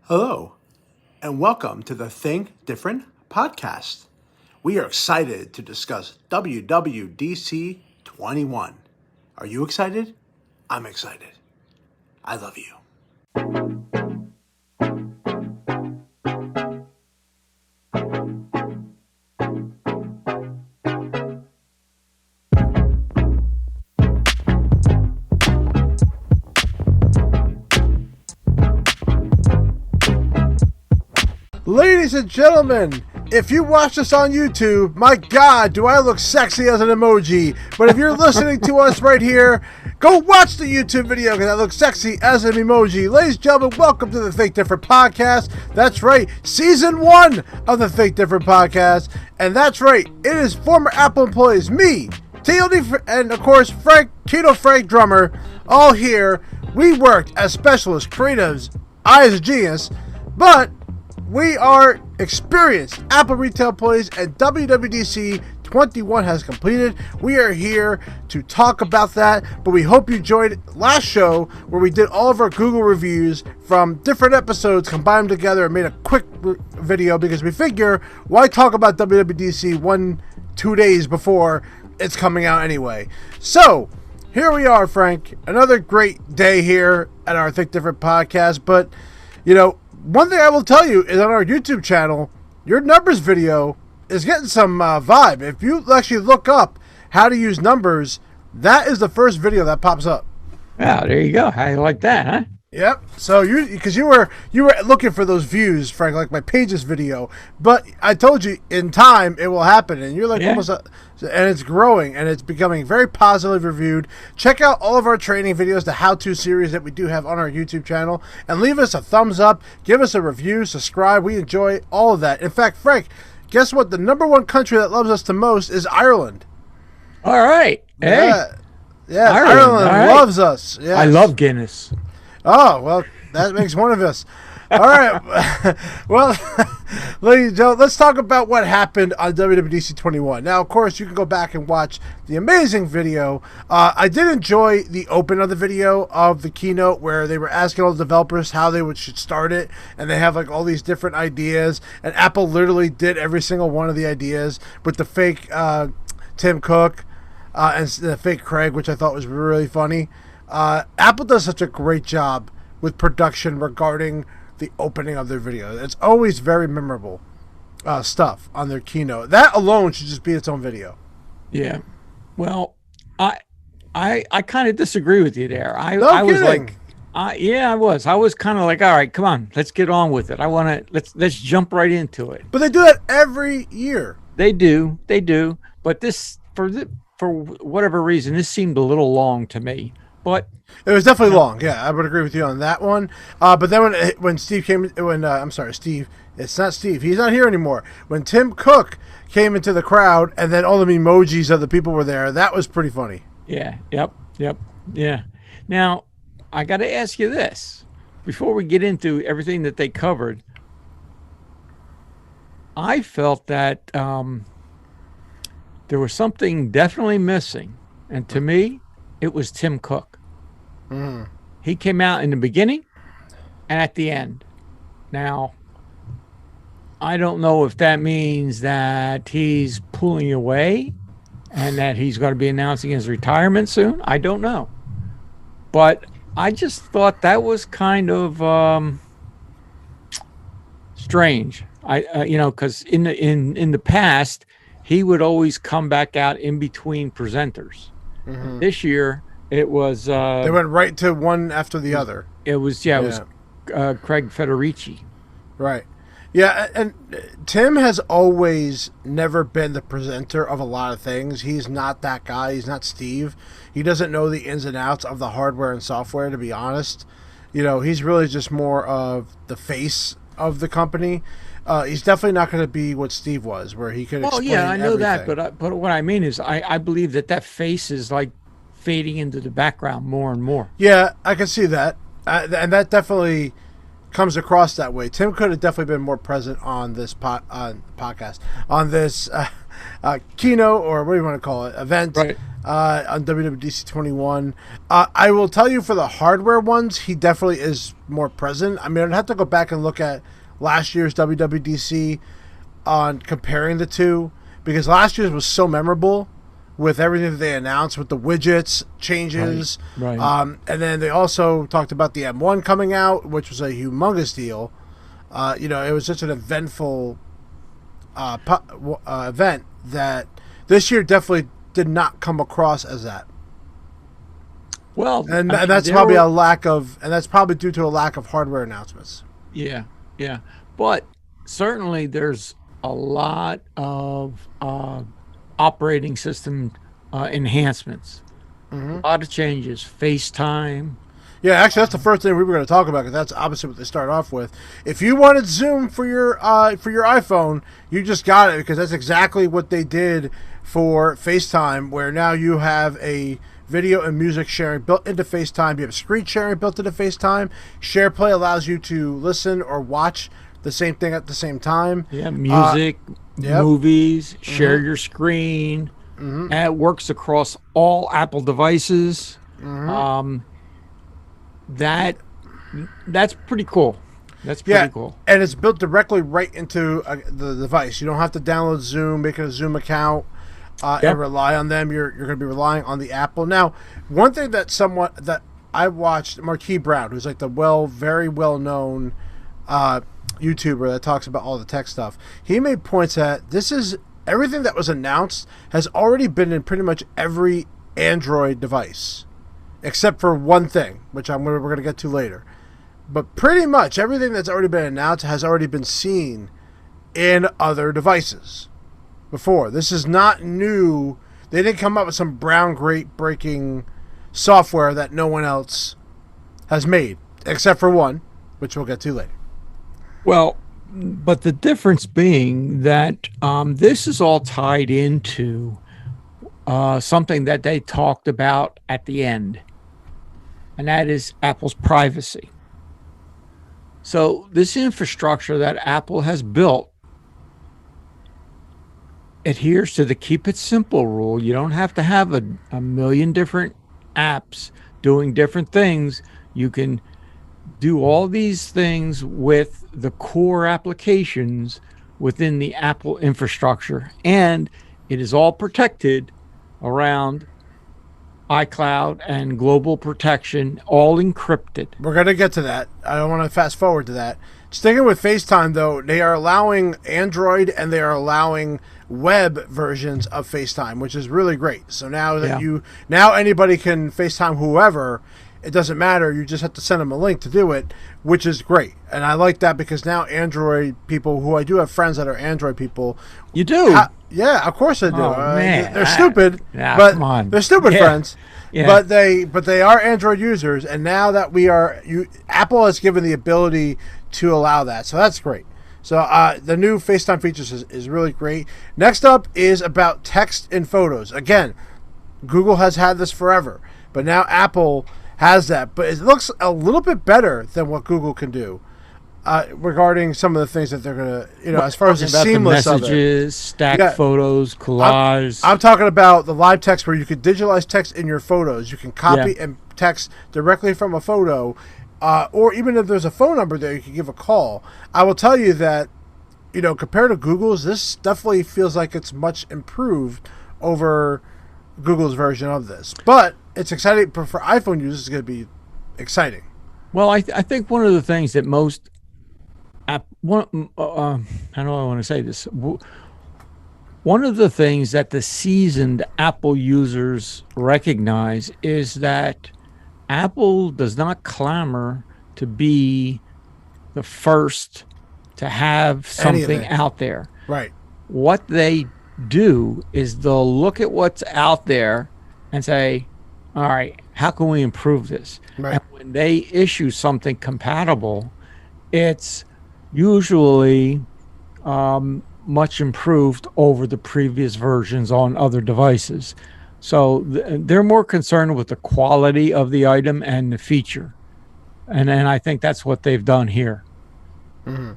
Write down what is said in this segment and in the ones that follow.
Hello, and welcome to the Think Different podcast. We are excited to discuss WWDC 21. Are you excited? I'm excited. I love you. Ladies and gentlemen, if you watch us on YouTube, my God, do I look sexy as an emoji. But if you're listening to us right here, go watch the YouTube video because I look sexy as an emoji. Ladies and gentlemen, welcome to the Think Different podcast. That's right, season 1 of the Think Different podcast. And that's right, it is former Apple employees, me, TLD, and of course, Frank Drummer, all here. We worked as specialists, creatives, I as a genius, but we are experienced Apple retail employees, and WWDC 21 has completed. We are here to talk about that, but we hope you enjoyed last show where we did all of our Google reviews from different episodes, combined them together and made a quick video because we figure, why talk about WWDC 1-2 days before it's coming out anyway. So here we are, Frank. Another great day here at our Think Different podcast, but you know, one thing I will tell you is on our YouTube channel, your numbers video is getting some vibe. If you actually look up how to use numbers, that is the first video that pops up. Yeah, there you go. How you like that, huh? Yep. So you were looking for those views, Frank, like my Pages video. But I told you in time it will happen, and you're like almost, and it's growing and it's becoming very positively reviewed. Check out all of our training videos, the how-to series that we do have on our YouTube channel, and leave us a thumbs up, give us a review, subscribe. We enjoy all of that. In fact, Frank, guess what? The number one country that loves us the most is Ireland. All right. Hey. Yeah. Ireland loves us. Yes. I love Guinness. Oh, well, that makes one of us. All right. Well, ladies and gentlemen, let's talk about what happened on WWDC 21. Now, of course, you can go back and watch the amazing video. I did enjoy the open of the video of the keynote where they were asking all the developers how they should start it, and they have like all these different ideas, and Apple literally did every single one of the ideas with the fake Tim Cook and the fake Craig, which I thought was really funny. Apple does such a great job with production regarding the opening of their video. It's always very memorable stuff on their keynote. That alone should just be its own video. Yeah. Well, I kind of disagree with you there. I was like, I was kind of like, all right, come on, let's get on with it. Let's jump right into it. But they do that every year. They do. But this, for whatever reason, this seemed a little long to me. But it was definitely long. Yeah, I would agree with you on that one. But then when Steve came, I'm sorry, Steve. It's not Steve. He's not here anymore. When Tim Cook came into the crowd, and then all the emojis of the people were there, that was pretty funny. Yeah. Yep. Yeah. Now, I got to ask you this before we get into everything that they covered. I felt that there was something definitely missing, and to me, it was Tim Cook. He came out in the beginning and at the end. Now, I don't know if that means that he's pulling away and that he's going to be announcing his retirement soon. I don't know. But I just thought that was kind of strange. Because in the past, he would always come back out in between presenters. Mm-hmm. This year, it was... they went right to one after the other. It was Craig Federici. Right. Yeah, and Tim has always never been the presenter of a lot of things. He's not that guy. He's not Steve. He doesn't know the ins and outs of the hardware and software, to be honest. You know, he's really just more of the face of the company. He's definitely not going to be what Steve was, where he could explain I know everything. that, but what I mean is I believe that face is like fading into the background more and more. Yeah, I can see that. And that definitely comes across that way. Tim could have definitely been more present on this podcast, on this keynote, or what do you want to call it, event, Right. On WWDC21. I will tell you, for the hardware ones, he definitely is more present. I mean, I'd have to go back and look at last year's WWDC on comparing the two, because last year's was so memorable with everything that they announced with the widgets changes. Right. And then they also talked about the M1 coming out, which was a humongous deal. You know, it was such an eventful event that this year definitely did not come across as that. Well, And I mean, that's there probably were- a lack of, and that's probably due to a lack of hardware announcements. Yeah, yeah. But certainly there's a lot of operating system enhancements, a lot of changes. FaceTime. Yeah, actually, that's the first thing we were going to talk about, because that's obviously what they start off with. If you wanted Zoom for your iPhone, you just got it, because that's exactly what they did for FaceTime, where now you have a video and music sharing built into FaceTime. You have screen sharing built into FaceTime. SharePlay allows you to listen or watch the same thing at the same time. Yeah, music, yep. movies, share your screen. And it works across all Apple devices. That's pretty cool. That's pretty cool. And it's built directly right into the device. You don't have to download Zoom, make a Zoom account, and rely on them. You're going to be relying on the Apple. Now, one thing that I watched, Marquis Brown, who's like the very well known YouTuber that talks about all the tech stuff. He made points that everything that was announced has already been in pretty much every Android device, except for one thing, which we're going to get to later. But pretty much everything that's already been announced has already been seen in other devices before. This is not new. They didn't come up with some breaking software that no one else has made, except for one, which we'll get to later. Well, but the difference being that this is all tied into something that they talked about at the end, and that is Apple's privacy. So this infrastructure that Apple has built adheres to the keep it simple rule. You don't have to have a million different apps doing different things. You can do all these things with the core applications within the Apple infrastructure, and it is all protected around iCloud and global protection, all encrypted. We're going to get to that. I don't want to fast forward to that. Sticking with FaceTime, though, they are allowing Android and they are allowing web versions of FaceTime, which is really great. So now that now anybody can FaceTime whoever. It doesn't matter. You just have to send them a link to do it, which is great. And I like that, because now Android people, who I do have friends that are Android people. You do? Yeah, of course I do. Oh, man. They're stupid, but come on. They're stupid friends. Yeah. But they are Android users, and now that Apple has given the ability to allow that, so that's great. So the new FaceTime features is really great. Next up is about text and photos. Again, Google has had this forever, but now Apple has that. But it looks a little bit better than what Google can do regarding some of the things that they're going to, as far as the seamless the messages, of it. stacked photos, collage. I'm talking about the live text, where you could digitalize text in your photos. You can copy and text directly from a photo, or even if there's a phone number there, you can give a call. I will tell you that, compared to Google's, this definitely feels like it's much improved over Google's version of this. But it's exciting for iPhone users. It's going to be exciting. Well, I think one of the things that most how do I want to say this? One of the things that the seasoned Apple users recognize is that Apple does not clamor to be the first to have something out there. Right. What they do is they'll look at what's out there and say, all right, how can we improve this? Right. And when they issue something compatible, it's usually much improved over the previous versions on other devices. So they're more concerned with the quality of the item and the feature. And I think that's what they've done here. Mm-hmm.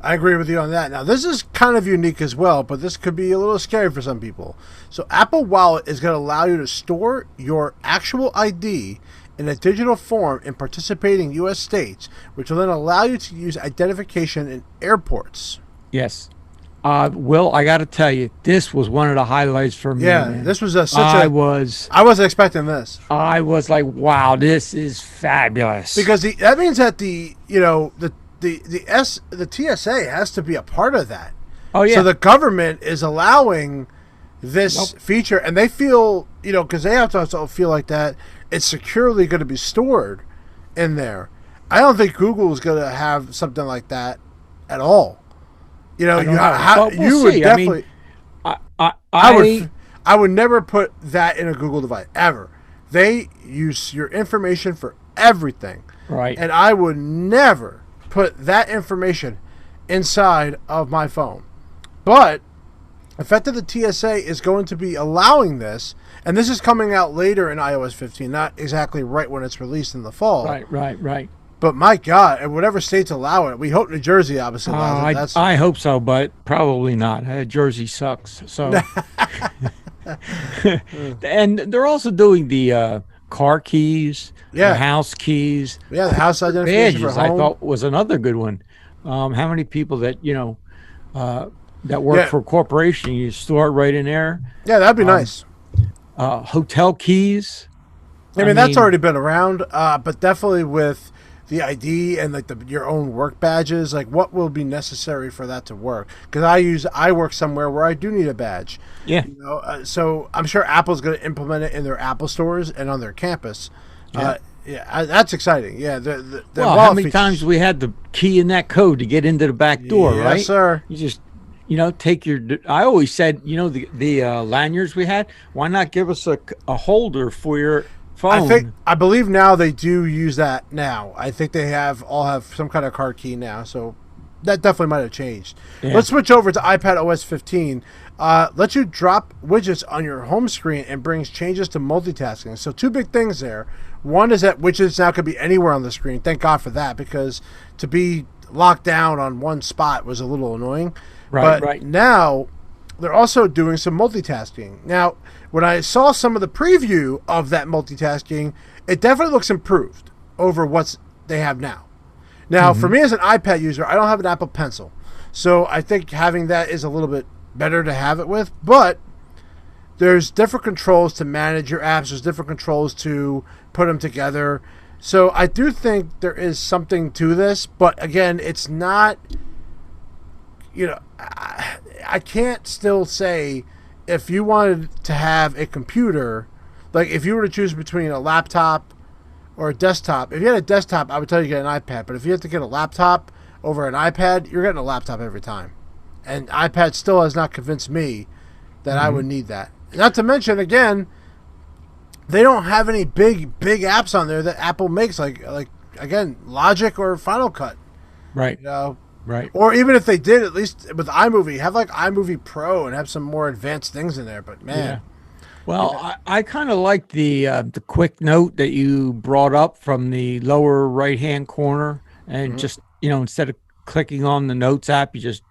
I agree with you on that. Now, this is kind of unique as well, but this could be a little scary for some people. So, Apple Wallet is going to allow you to store your actual ID in a digital form in participating U.S. states, which will then allow you to use identification in airports. Yes. Will, I got to tell you, this was one of the highlights for me. Yeah, man. this was I wasn't expecting this. I was like, wow, this is fabulous. Because that means that the TSA has to be a part of that. Oh, yeah. So the government is allowing this feature, and they feel, because they have to also feel like that it's securely going to be stored in there. I don't think Google is going to have something like that at all. You would definitely. I would never put that in a Google device ever. They use your information for everything, right? And I would never put that information inside of my phone. But the fact that the TSA is going to be allowing this, and this is coming out later in iOS 15, not exactly right when it's released in the fall. Right. But my God, and whatever states allow it, we hope New Jersey obviously allows it. I hope so, but probably not. Jersey sucks. So, and they're also doing the car keys, the house keys, the house identification badges. for home. I thought was another good one. How many people that that work for a corporation, you store it right in there? Yeah, that'd be nice. Hotel keys. I mean, that's already been around, but definitely with the ID and like your own work badges, like what will be necessary for that to work? Because I work somewhere where I do need a badge. Yeah. So I'm sure Apple's going to implement it in their Apple stores and on their campus. Yeah. That's exciting. Yeah. How many times we had the key in that code to get into the back door, right? Yes, sir. You just, take your. I always said, the lanyards we had. Why not give us a holder for your phone? I believe now they do use that now. I think they all have some kind of card key now, so that definitely might have changed. Yeah. Let's switch over to iPadOS 15. Lets you drop widgets on your home screen and brings changes to multitasking. So two big things there. One is that widgets now could be anywhere on the screen. Thank God for that, because to be locked down on one spot was a little annoying. Right. Now they're also doing some multitasking. Now, when I saw some of the preview of that multitasking, it definitely looks improved over what they have now. Now, for me as an iPad user, I don't have an Apple Pencil. So I think having that is a little bit better to have it with. But there's different controls to manage your apps. There's different controls to put them together. So I do think there is something to this. But again, it's not, I can't still say if you wanted to have a computer, like if you were to choose between a laptop or a desktop. If you had a desktop, I would tell you to get an iPad. But if you have to get a laptop over an iPad, you're getting a laptop every time. And iPad still has not convinced me that I would need that. Not to mention, again, they don't have any big apps on there that Apple makes, like again, Logic or Final Cut. Right. Right. Or even if they did, at least with iMovie, have like iMovie Pro and have some more advanced things in there. But man. Yeah. Well, I kind of like the quick note that you brought up from the lower right-hand corner, and just, instead of clicking on the Notes app, you just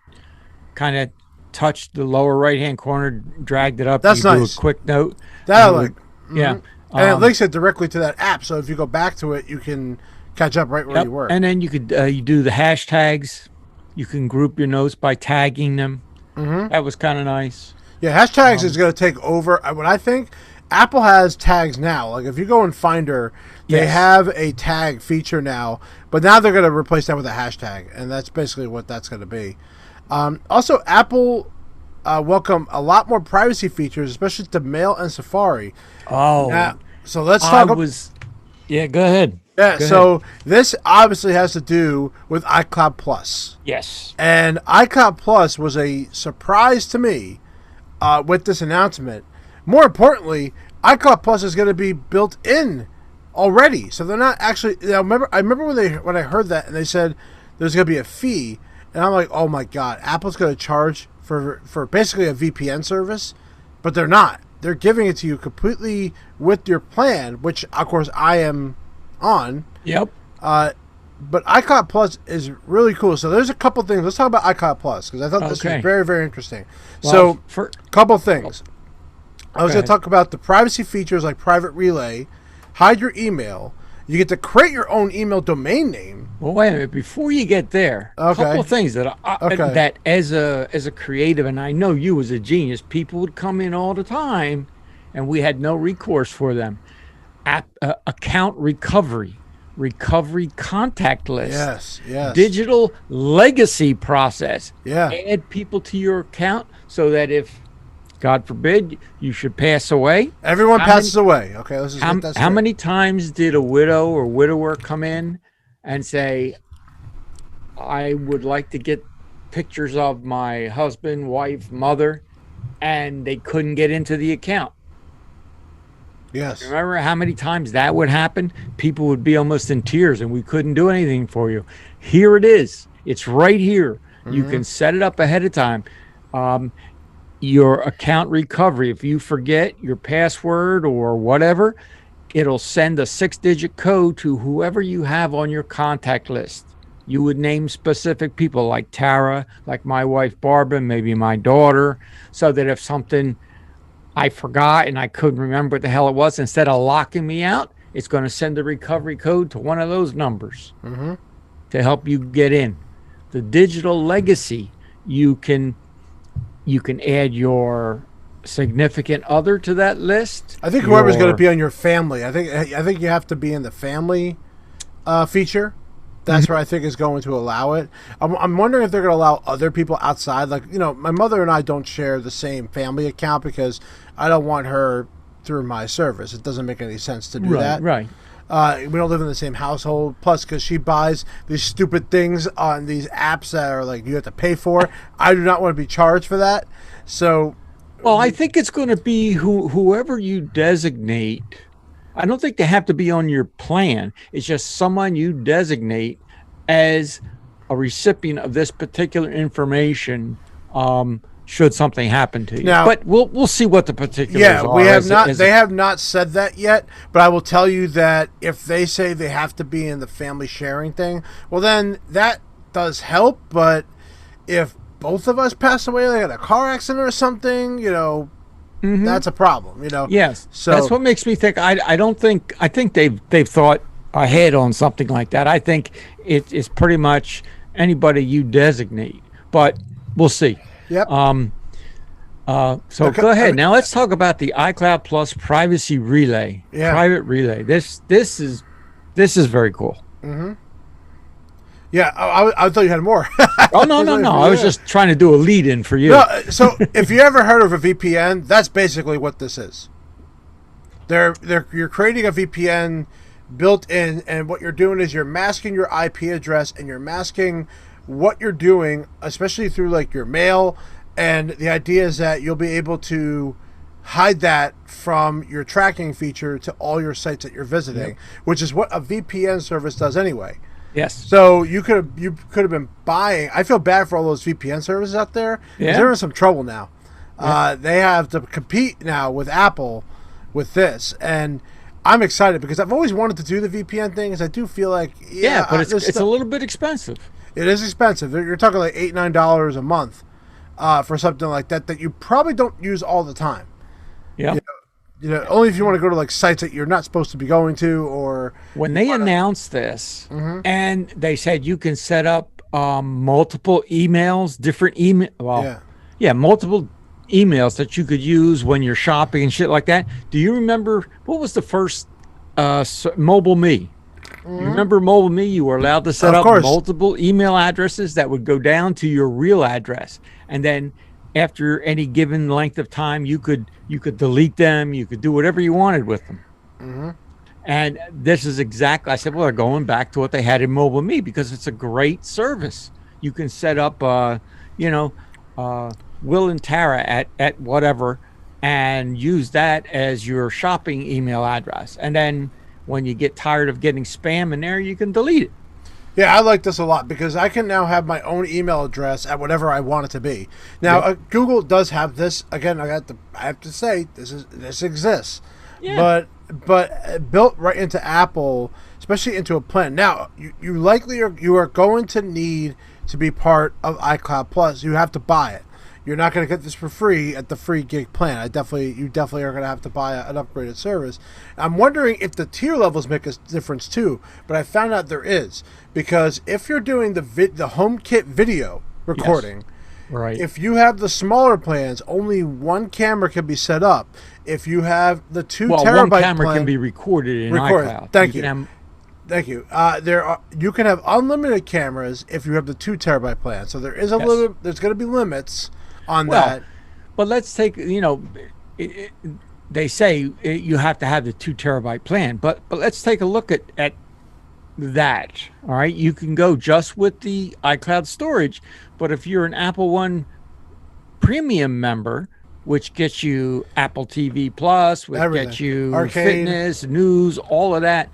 kind of touched the lower right-hand corner, dragged it up. That's nice. Do a quick note. That I like. Yeah. And it links it directly to that app, so if you go back to it, you can catch up right where you were. And then you could you do the hashtags. You can group your notes by tagging them. That was kind of nice. Yeah, hashtags is going to take over. What I think, Apple has tags now. Like if you go in Finder, they have a tag feature now, but now they're going to replace that with a hashtag, and that's basically what that's going to be. Also, Apple welcome a lot more privacy features, especially to Mail and Safari. Oh, so let's talk. Yeah, go ahead. Yeah, so this obviously has to do with iCloud Plus. Yes, and iCloud Plus was a surprise to me. With this announcement, more importantly, iCloud Plus is going to be built in already. So they're not actually. I remember when I heard that and they said there's going to be a fee, and I'm like, oh my god, Apple's going to charge for basically a VPN service, but they're not. They're giving it to you completely with your plan, which of course I am on. Yep. but iCloud Plus is really cool. So there's a couple things. Let's talk about iCloud Plus because I thought this was very, very interesting. Well, so a couple things. I was going to talk about the privacy features like private relay, hide your email. You get to create your own email domain name. Well, wait a minute. Before you get there, a couple of things that that as a creative, and I know you as a genius, people would come in all the time, and we had no recourse for them. Account recovery contact list. Yes. Digital legacy process. Yeah. Add people to your account so that if, God forbid, you should pass away. Everyone passes away. Okay, let's just get that straight. How many times did a widow or widower come in and say, I would like to get pictures of my husband, wife, mother, and they couldn't get into the account? Yes. Remember how many times that would happen? People would be almost in tears and we couldn't do anything for you. Here it is. It's right here. You can set it up ahead of time. Your account recovery, if you forget your password or whatever, it'll send a 6-digit code to whoever you have on your contact list. You would name specific people like Tara, like my wife Barbara, maybe my daughter, so that if something I forgot and I couldn't remember what the hell it was, instead of locking me out, it's going to send a recovery code to one of those numbers to help you get in. The digital legacy, you can add your significant other to that list. I think whoever's going to be on your family. I think you have to be in the family feature. That's where I think is going to allow it. I'm wondering if they're going to allow other people outside. Like, my mother and I don't share the same family account because I don't want her through my service. It doesn't make any sense to do that. Right. We don't live in the same household. Plus, because she buys these stupid things on these apps that are like you have to pay for. I do not want to be charged for that. So, well, I think it's going to be whoever you designate. I don't think they have to be on your plan. It's just someone you designate as a recipient of this particular information. Should something happen to you, but we'll see what the particulars are. Yeah, we have not. They have not said that yet. But I will tell you that if they say they have to be in the family sharing thing, well, then that does help. But if both of us pass away, like in a car accident or something, that's a problem. Yes. So that's what makes me think. I think they've thought ahead on something like that. I think it's pretty much anybody you designate, but we'll see. Yep. So go ahead. Now let's talk about the iCloud Plus privacy relay. Yeah. Private relay. This is very cool. Yeah, I thought you had more. Oh no! I was just trying to do a lead in for you. No, so if you ever heard of a VPN, that's basically what this is. You're creating a VPN built in, and what you're doing is you're masking your IP address and you're masking what you're doing, especially through like your mail, and the idea is that you'll be able to hide that from your tracking feature to all your sites that you're visiting, which is what a VPN service does anyway. Yes. So you could have been buying. I feel bad for all those VPN services out there. Yeah. They're in some trouble now. They have to compete now with Apple with this, and I'm excited because I've always wanted to do the VPN thing. Because I do feel like but it's a little bit expensive. It is expensive. You're talking like $8-9 a month for something like that you probably don't use all the time. Yeah. Only if you want to go to like sites that you're not supposed to be going to, or when they announced this and they said you can set up multiple emails, different email. Well, multiple emails that you could use when you're shopping and shit like that. Do you remember what was the first Mobile Me? You remember Mobile Me? You were allowed to set up multiple email addresses that would go down to your real address, and then after any given length of time, you could delete them. You could do whatever you wanted with them. And this is exactly. I said, well, they're going back to what they had in Mobile Me because it's a great service. You can set up, Will and Tara at whatever, and use that as your shopping email address, and then when you get tired of getting spam in there, you can delete it. Yeah, I like this a lot because I can now have my own email address at whatever I want it to be. Now, Google does have this. Again, I have to say this exists. Yeah. But built right into Apple especially into a plan. Now, you likely you are going to need to be part of iCloud Plus. You have to buy it. You're not going to get this for free at the free gig plan. You definitely are going to have to buy an upgraded service. I'm wondering if the tier levels make a difference too, but I found out there is, because if you're doing the HomeKit video recording, yes. Right. If you have the smaller plans, only one camera can be set up. If you have the 2 terabyte one camera plan, can be recorded in iCloud. Thank you. Thank you. You can have unlimited cameras if you have the 2 terabyte plan. So there is there's going to be limits on that. But let's take, they say you have to have the 2 terabyte plan, but let's take a look at that. All right, you can go just with the iCloud storage, but if you're an Apple One Premium member, which gets you Apple TV Plus, which Everything. gets you Arcade, fitness, news, all of that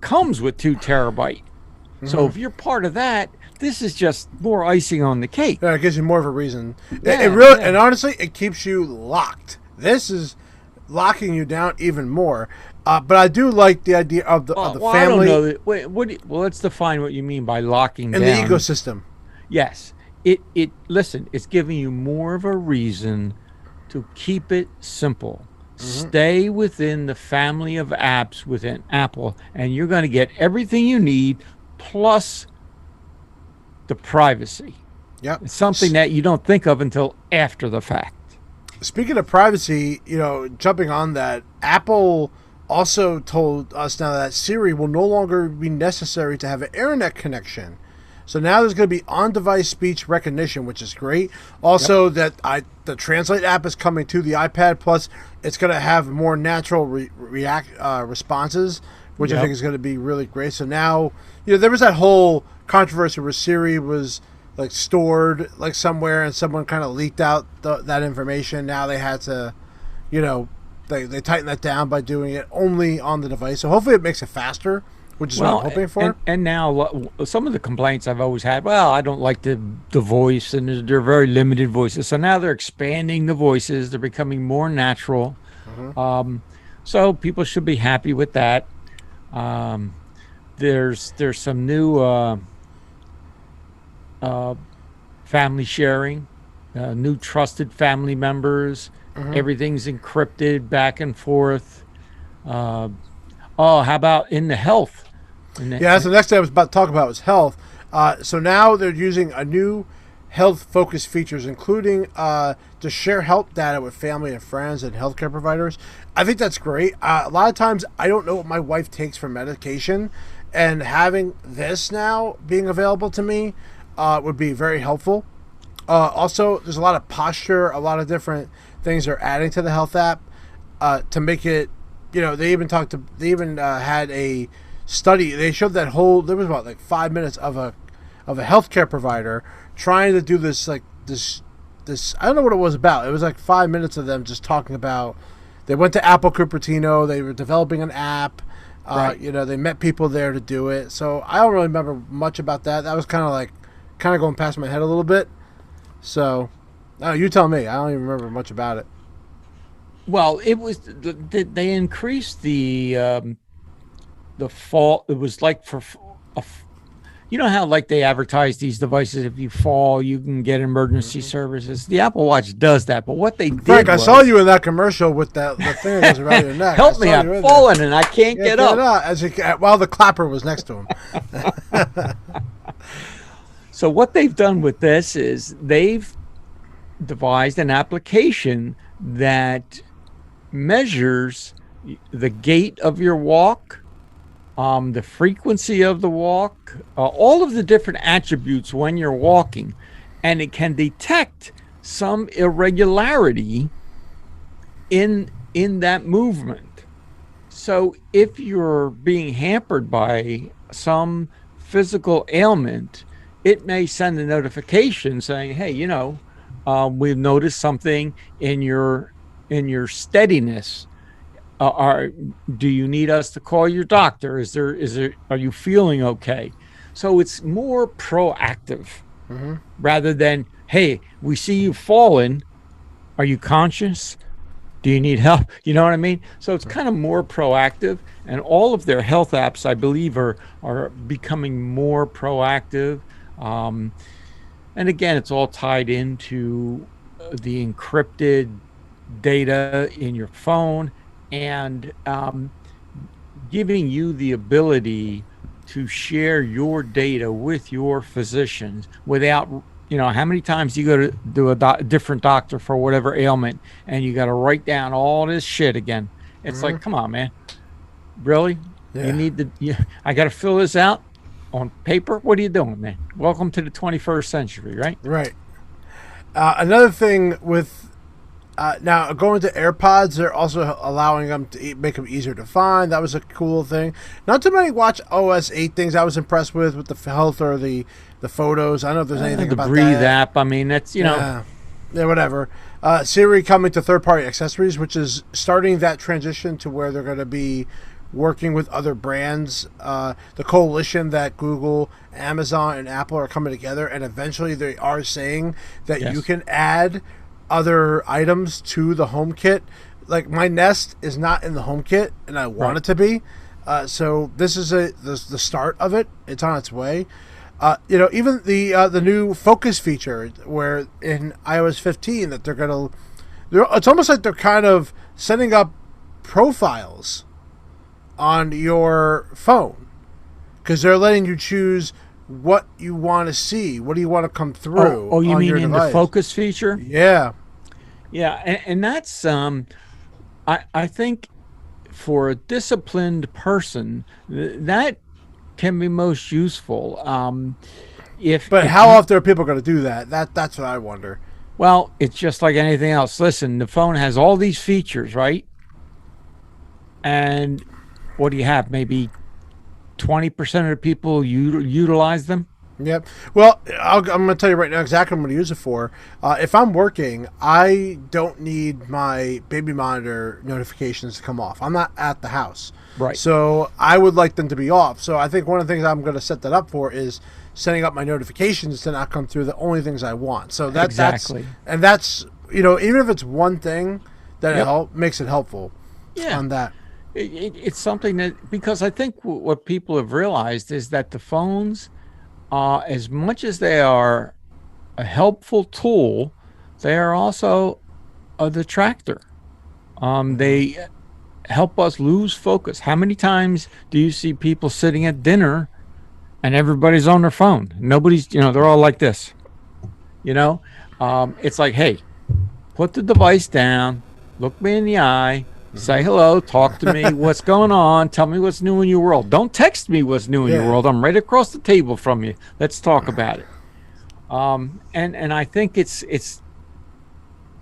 comes with 2 terabyte. Mm-hmm. So if you're part of that, this is just more icing on the cake. Yeah, it gives you more of a reason. Yeah, and honestly, it keeps you locked. This is locking you down even more. But I do like the idea of the family. I don't know. Wait, let's define what you mean by locking down. In the ecosystem. Yes. Listen, it's giving you more of a reason to keep it simple. Mm-hmm. Stay within the family of apps within Apple, and you're going to get everything you need, plus the privacy. Yep. It's something that you don't think of until after the fact. Speaking of privacy, jumping on that, Apple also told us now that Siri will no longer be necessary to have an internet connection. So now there's going to be on-device speech recognition, which is great. Also, the Translate app is coming to the iPad. Plus, it's going to have more natural responses, which I think is going to be really great. So now, there was that whole controversy where Siri was like stored like somewhere, and someone kind of leaked out that information. Now they had to, they tightened that down by doing it only on the device. So hopefully it makes it faster, which is what I'm hoping for. And now some of the complaints I've always had, I don't like the voice, and they're very limited voices. So now they're expanding the voices. They're becoming more natural. Mm-hmm. So people should be happy with that. There's some new family sharing, new trusted family members. Mm-hmm. Everything's encrypted back and forth. How about in the health? That's the next thing I was about to talk about was health. So now they're using a new health-focused features, including to share health data with family and friends and healthcare providers. I think that's great. A lot of times I don't know what my wife takes for medication, and having this now being available to me would be very helpful. Also, there's a lot of posture, a lot of different things they're adding to the health app to make it. They even had a study. They showed there was 5 minutes of a healthcare provider trying to do this I don't know what it was about. It was like 5 minutes of them just talking about. They went to Apple Cupertino. They were developing an app. Right. They met people there to do it. So I don't really remember much about that. That was kind of going past my head a little bit. So, you tell me. I don't even remember much about it. Well, it was they increased the fall. It was like for how like they advertise these devices. If you fall, you can get emergency services. The Apple Watch does that, but what they did, Frank, I saw you in that commercial with the thing that goes around your neck. Help me! I'm falling and I can't get up. While the clapper was next to him. So what they've done with this is they've devised an application that measures the gait of your walk, the frequency of the walk, all of the different attributes when you're walking, and it can detect some irregularity in that movement. So if you're being hampered by some physical ailment, it may send a notification saying, "Hey, we've noticed something in your steadiness. Do you need us to call your doctor? Are you feeling okay?" So it's more proactive, rather than, "Hey, we see you fallen. Are you conscious? Do you need help? You know what I mean? So it's kind of more proactive, and all of their health apps, I believe, are becoming more proactive. Um, and again, it's all tied into the encrypted data in your phone, and giving you the ability to share your data with your physicians without, how many times you go to do a different doctor for whatever ailment, and you got to write down all this shit again. It's like, come on, man. Really? Yeah. You need I got to fill this out on paper? What are you doing, man? Welcome to the 21st century, right? Right. Another thing with now going to AirPods, they're also allowing them to make them easier to find. That was a cool thing. Not too many WatchOS 8 things I was impressed with the health or the photos. I don't know if there's anything the about Breathe that. app. I mean, that's Yeah, whatever. Siri coming to third-party accessories, which is starting that transition to where they're going to be working with other brands. The coalition that Google, Amazon, and Apple are coming together, and eventually they are saying that you can add other items to the HomeKit. Like my Nest is not in the HomeKit, and I want it to be. So this is the start of it. It's on its way. Even the new focus feature, where in iOS 15 that it's almost like they're kind of setting up profiles on your phone, because they're letting you choose what you want to see, what do you want to come through. Oh, you on mean your in device. the focus feature? Yeah. And that's I think for a disciplined person that can be most useful. But how often are people going to do that? That's what I wonder. Well, it's just like anything else. Listen, the phone has all these features, right? And what do you have? Maybe 20% of the people utilize them. Yep. Well, I'm going to tell you right now exactly what I'm going to use it for. If I'm working, I don't need my baby monitor notifications to come off. I'm not at the house. Right. So I would like them to be off. So I think one of the things I'm going to set that up for is setting up my notifications to not come through the only things I want. So Exactly. that's even if it's one thing that makes it helpful. Yeah. On that. It's something that, because I think what people have realized is that the phones, as much as they are a helpful tool, they are also a detractor. They help us lose focus. How many times do you see people sitting at dinner and everybody's on their phone? Nobody's, they're all like this. It's like, hey, put the device down, look me in the eye, say hello, talk to me, what's going on, tell me what's new in your world. Don't text me what's new in your world. I'm right across the table from you. Let's talk about it. And I think it's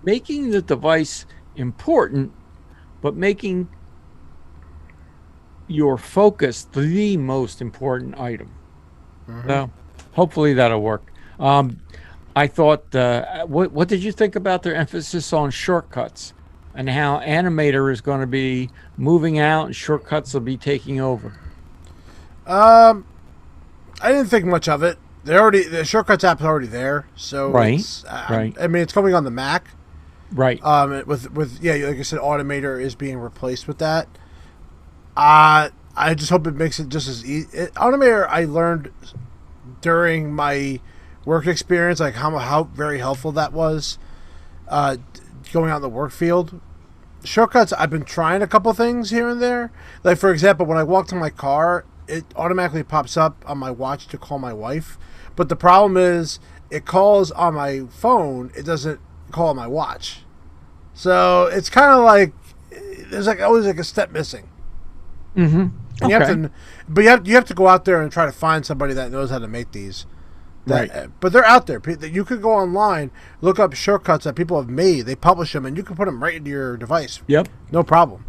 making the device important, but making your focus the most important item. So hopefully that'll work. I thought, what did you think about their emphasis on shortcuts and how Animator is going to be moving out and shortcuts will be taking over? I didn't think much of it. The shortcuts app is already there, so right. I mean, it's coming on the Mac, right? With like I said, Automator is being replaced with that. I just hope it makes it just as easy. Automator, I learned during my work experience, like how very helpful that was. Going out in the work field, shortcuts. I've been trying a couple things here and there. Like for example, when I walk to my car, it automatically pops up on my watch to call my wife. But the problem is, it calls on my phone. It doesn't call on my watch. So it's kind of like there's always a step missing. Mm-hmm. And you have to go out there and try to find somebody that knows how to make these. Right. But they're out there. You could go online, look up shortcuts that people have made. They publish them, and you can put them right into your device. Yep. No problem.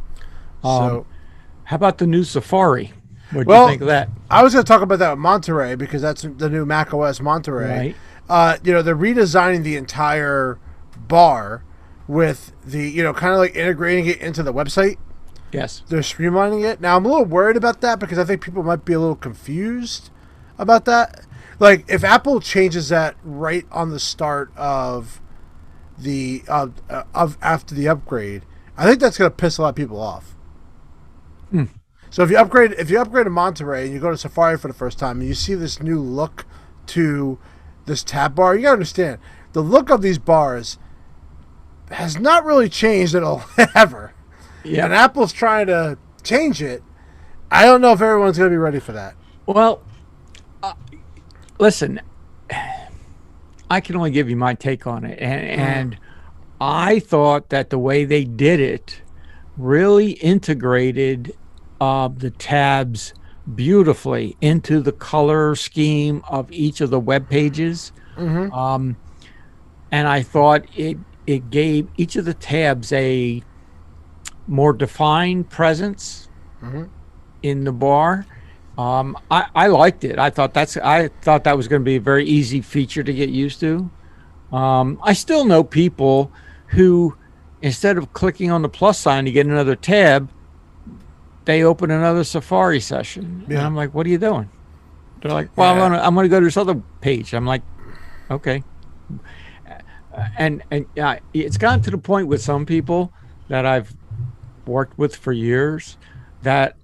So, how about the new Safari? What do you think of that? I was going to talk about that with Monterey, because that's the new macOS Monterey. Right. They're redesigning the entire bar with the, kind of like integrating it into the website. Yes. They're streamlining it. Now, I'm a little worried about that, because I think people might be a little confused about that. Like, if Apple changes that right on the start of the after the upgrade, I think that's going to piss a lot of people off. So if you upgrade to Monterey and you go to Safari for the first time and you see this new look to this tab bar, you got to understand the look of these bars has not really changed at all ever. Yeah. And Apple's trying to change it. I don't know if everyone's going to be ready for that. Well, listen, I can only give you my take on it, and I thought that the way they did it really integrated the tabs beautifully into the color scheme of each of the web pages. And I thought it gave each of the tabs a more defined presence in the bar. I liked it. I thought that was going to be a very easy feature to get used to. I still know people who, instead of clicking on the plus sign to get another tab, they open another Safari session. Yeah. And I'm like, what are you doing? They're like, well, I'm going to go to this other page. I'm like, okay. And it's gotten to the point with some people that I've worked with for years that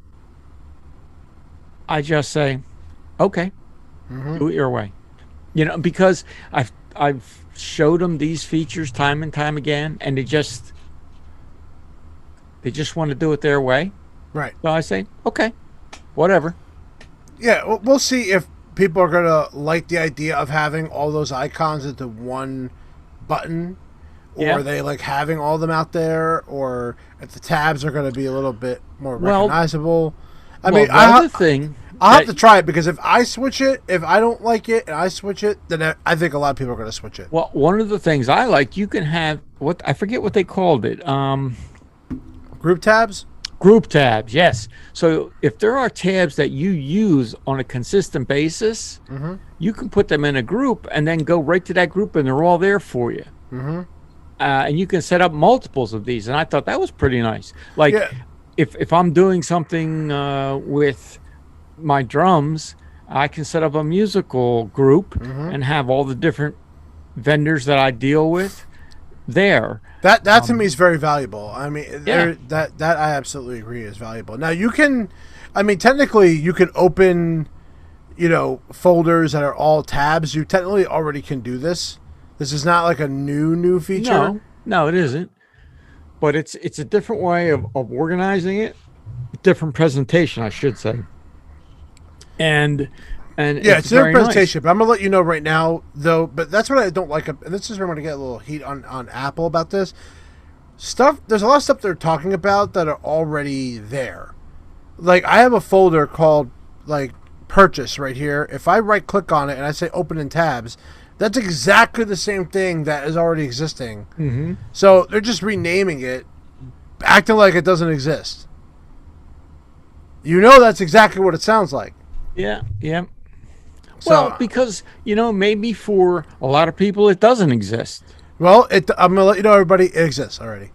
I just say, okay, do it your way. Because I've showed them these features time and time again, and they just want to do it their way. Right. So I say, okay, whatever. Yeah, we'll see if people are going to like the idea of having all those icons into one button, or they like having all of them out there, or if the tabs are going to be a little bit more recognizable. I mean, I'll have to try it, because if I switch it, if I don't like it and I switch it, then I think a lot of people are going to switch it. Well, one of the things I like, you can have I forget what they called it. Group tabs? Group tabs, yes. So if there are tabs that you use on a consistent basis, you can put them in a group and then go right to that group, and they're all there for you. And you can set up multiples of these, and I thought that was pretty nice. Like, if I'm doing something with my drums, I can set up a musical group and have all the different vendors that I deal with there. That to me is very valuable. I mean, that I absolutely agree is valuable. Now you can, I mean, technically you can open, folders that are all tabs. You technically already can do this. This is not like a new feature. No, it isn't. But it's a different way of organizing it, different presentation, I should say. And it's a different presentation. Nice. But I'm gonna let you know right now, though. But that's what I don't like. And this is where I'm gonna get a little heat on Apple about this stuff. There's a lot of stuff they're talking about that are already there. Like, I have a folder called like Purchase right here. If I right click on it and I say Open in Tabs, that's exactly the same thing that is already existing. So they're just renaming it, acting like it doesn't exist. That's exactly what it sounds like. Yeah. Well, because, maybe for a lot of people it doesn't exist. Well, I'm going to let you know, everybody, it exists already.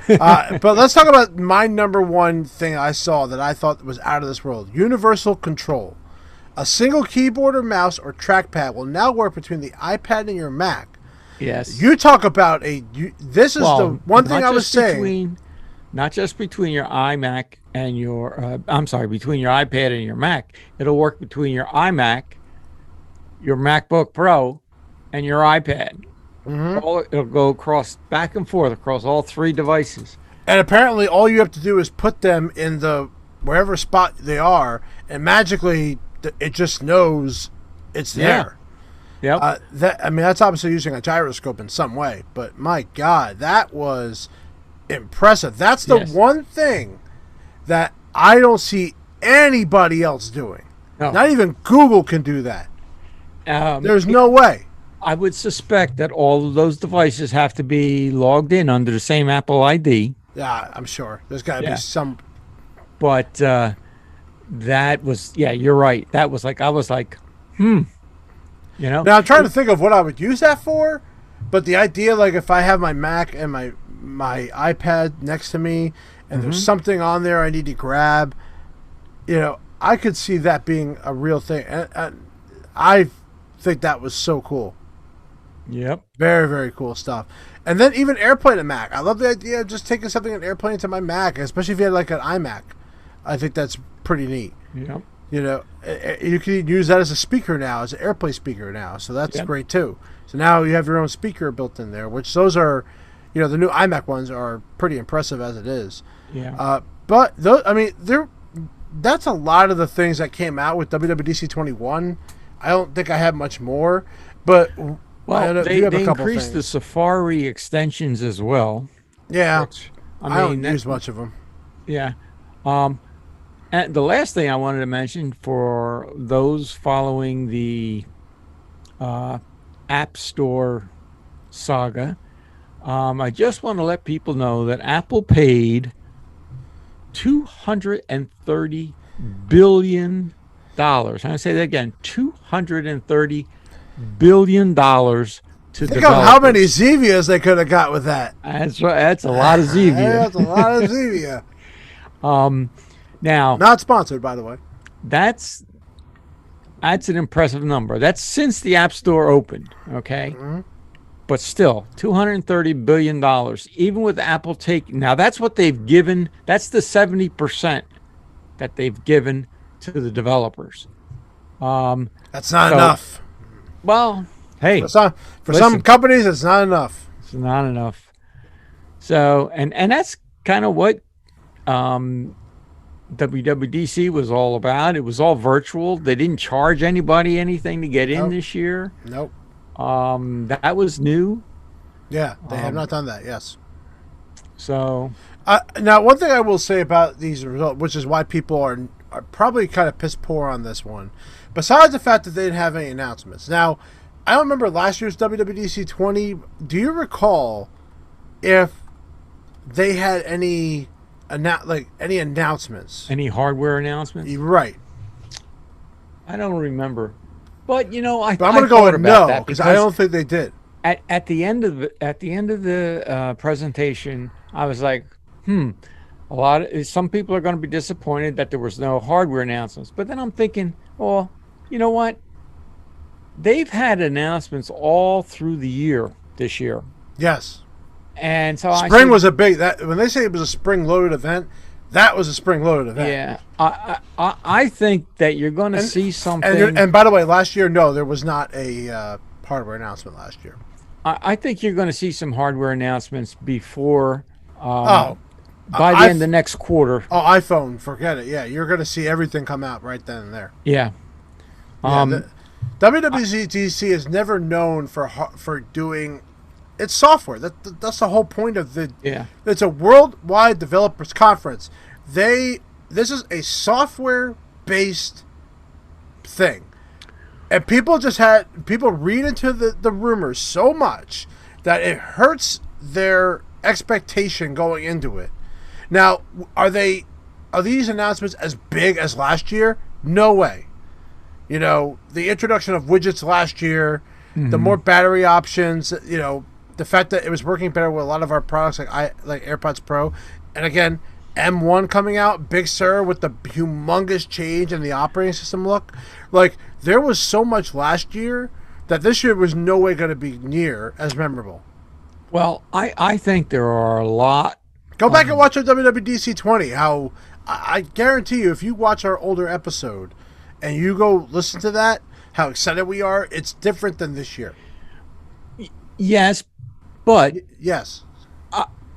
But let's talk about my number one thing I saw that I thought was out of this world. Universal control. A single keyboard or mouse or trackpad will now work between the iPad and your Mac. Yes. You talk about this is the one thing I was saying. Not just between your iMac and between your iPad and your Mac. It'll work between your iMac, your MacBook Pro, and your iPad. It'll go back and forth across all three devices. And apparently all you have to do is put them in the wherever spot they are, and magically it just knows it's there. Yeah. That's obviously using a gyroscope in some way, but my God, that was impressive. That's the one thing that I don't see anybody else doing. No. Not even Google can do that. There's no way. I would suspect that all of those devices have to be logged in under the same Apple ID. Yeah, I'm sure. There's got to be some. But that was, you're right. That was like, I was like, Now I'm trying to think of what I would use that for, but the idea, like, if I have my Mac and my iPad next to me and there's something on there I need to grab, I could see that being a real thing. And I think that was so cool. Yep. Very, very cool stuff. And then even AirPlay to Mac. I love the idea of just taking something and AirPlaying to my Mac, especially if you had like an iMac. I think that's pretty neat. Yep. You know, you can use that as a speaker now, as an AirPlay speaker now. So that's great too. So now you have your own speaker built in there, which those are, you know, the new iMac ones are pretty impressive as it is. Yeah. But those, I mean, that's a lot of the things that came out with WWDC21. I don't think I have much more, but well, they increased the Safari extensions as well. Yeah, which, I don't use much of them. Yeah. And the last thing I wanted to mention for those following the App Store saga, I just want to let people know that Apple paid $230 billion. I'm going to say that again, $230 billion to Think developers. of how many Zevias they could have got with that. That's right. That's a lot of Zevia. That's a lot of Zevia. Now, not sponsored, by the way. That's an impressive number. That's since the App Store opened, okay? Mm-hmm. But still, $230 billion, even with Apple taking... Now, that's what they've given. That's the 70% that they've given to the developers. That's not enough. Well, hey. For some companies, it's not enough. It's not enough. So, and that's kind of what WWDC was all about. It was all virtual. They didn't charge anybody anything to get in this year. Nope. That was new. Yeah, they have not done that. Yes. So now, one thing I will say about these results, which is why people are probably kind of piss poor on this one, besides the fact that they didn't have any announcements. Now, I don't remember last year's WWDC 20. Do you recall if they had any announcements? Any hardware announcements? Right. I don't remember. But I'm going to go with no because I don't think they did. At the end of the presentation, I was like, some people are going to be disappointed that there was no hardware announcements. But then I'm thinking, well, you know what? They've had announcements all through the year this year. Yes. And so spring was a big when they say it was a spring loaded event, that was a spring loaded event. Yeah. I think that you're going to see something. And by the way, last year, no, there was not a hardware announcement last year. I think you're going to see some hardware announcements before by the end of next quarter. Oh, iPhone, forget it. Yeah, you're going to see everything come out right then and there. Yeah. WWDC is never known for doing it's software. That's the whole point of the. Yeah. It's a worldwide developers conference. This is a software-based thing, and people read into the rumors so much that it hurts their expectation going into it. Now, are these announcements as big as last year? No way. The introduction of widgets last year, the more battery options, the fact that it was working better with a lot of our products like AirPods Pro, and again, M1 coming out, Big Sur with the humongous change in the operating system look. Like, there was so much last year that this year was no way going to be near as memorable. Well, I think there are a lot. Go back and watch our WWDC 20. How I guarantee you, if you watch our older episode and you go listen to that, how excited we are, it's different than this year. Yes, but yes,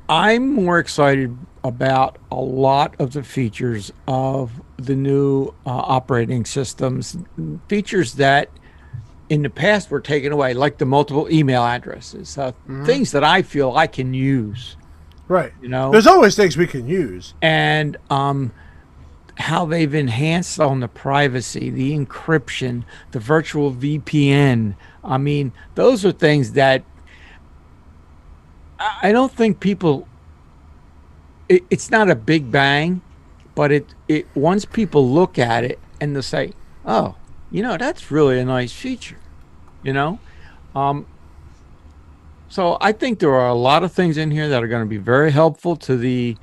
I'm more excited about a lot of the features of the new operating systems, features that in the past were taken away, like the multiple email addresses, things that I feel I can use. Right. There's always things we can use. And how they've enhanced on the privacy, the encryption, the virtual VPN. I mean, those are things that I don't think people, it's not a big bang, but it once people look at it and they'll say, oh, that's really a nice feature, So I think there are a lot of things in here that are going to be very helpful to the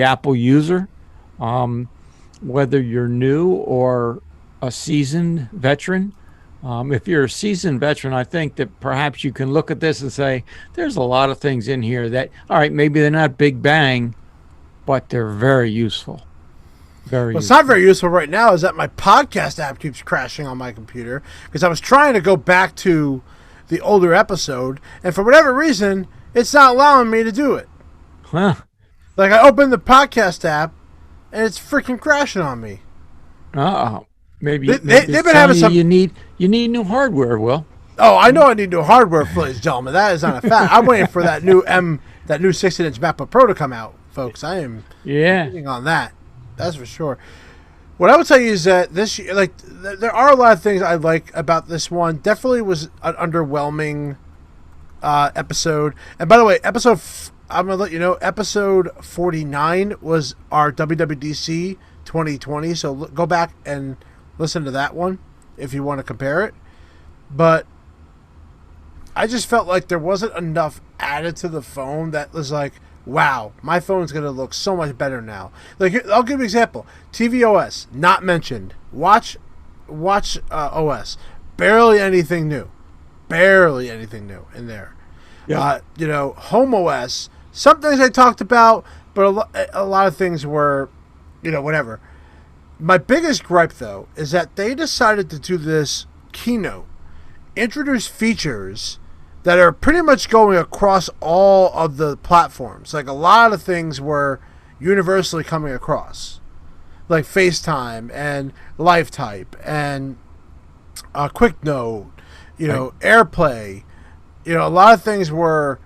Apple user, whether you're new or a seasoned veteran. If you're a seasoned veteran, I think that perhaps you can look at this and say, there's a lot of things in here that, all right, maybe they're not big bang, but they're very useful. It's not very useful right now is that my podcast app keeps crashing on my computer because I was trying to go back to the older episode, and for whatever reason, it's not allowing me to do it. Huh. Like, I opened the podcast app, and it's freaking crashing on me. Uh-oh. Maybe they've been having some. You need new hardware, Will. Oh, I know I need new hardware, ladies and gentlemen. That is not a fact. I'm waiting for that new 16-inch Macbook Pro to come out, folks. I am waiting on that. That's for sure. What I would tell you is that this year, like, there are a lot of things I like about this one. Definitely was an underwhelming episode. And by the way, I'm gonna let you know, episode 49 was our WWDC 2020. So go back and listen to that one if you want to compare it. But I just felt like there wasn't enough added to the phone that was like, wow, my phone's going to look so much better now. Like, I'll give you an example. tvOS, not mentioned. WatchOS, barely anything new. Barely anything new in there. Yeah. HomeOS, some things I talked about, but a lot of things were, whatever. My biggest gripe, though, is that they decided to do this keynote, introduce features that are pretty much going across all of the platforms. Like, a lot of things were universally coming across, like FaceTime and LifeType and QuickNote, right. AirPlay. A lot of things were,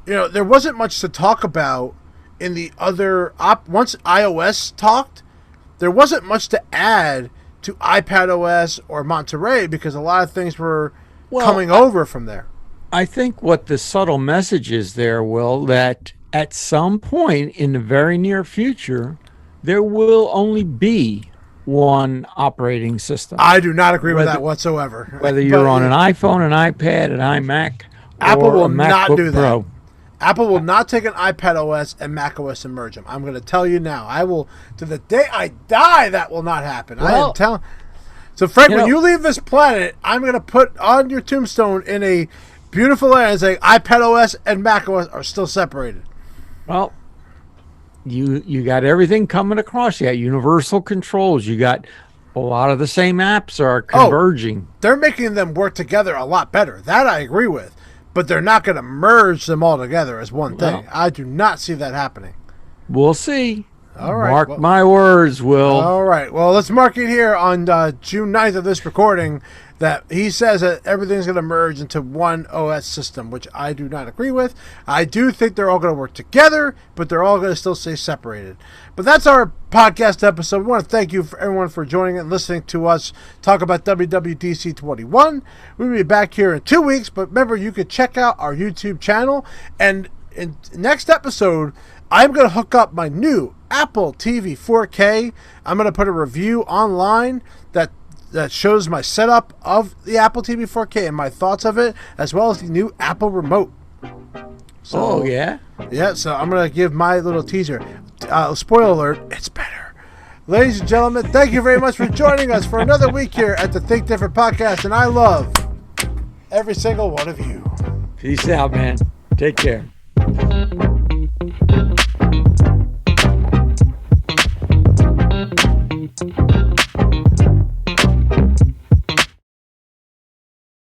there wasn't much to talk about in the other once iOS talked, there wasn't much to add to iPadOS or Monterey because a lot of things were coming over from there. I think what the subtle message is there, Will, that at some point in the very near future, there will only be one operating system. I do not agree with that whatsoever. Whether you're on an iPhone, an iPad, an iMac, Apple will not do that. Pro. Apple will not take an iPadOS and macOS and merge them. I'm going to tell you now. I will, to the day I die, that will not happen. I am telling. So, Frank, when you leave this planet, I'm going to put on your tombstone in a beautiful area and say iPadOS and macOS are still separated. Well, you got everything coming across. You got universal controls. You got a lot of the same apps are converging. They're making them work together a lot better. That I agree with. But they're not going to merge them all together as one thing. I do not see that happening. We'll see. All right. Mark my words, Will. All right. Well, let's mark it here on June 9th of this recording that he says that everything's going to merge into one OS system, which I do not agree with. I do think they're all going to work together, but they're all going to still stay separated. But that's our podcast episode. We want to thank you for everyone for joining and listening to us talk about WWDC21. We'll be back here in 2 weeks, but remember, you can check out our YouTube channel. And in next episode, I'm going to hook up my new Apple TV 4K. I'm going to put a review online that shows my setup of the Apple TV 4K and my thoughts of it, as well as the new Apple remote. So, yeah, so I'm going to give my little teaser. Spoiler alert, it's better. Ladies and gentlemen, thank you very much for joining us for another week here at the Think Different podcast, and I love every single one of you. Peace out, man. Take care.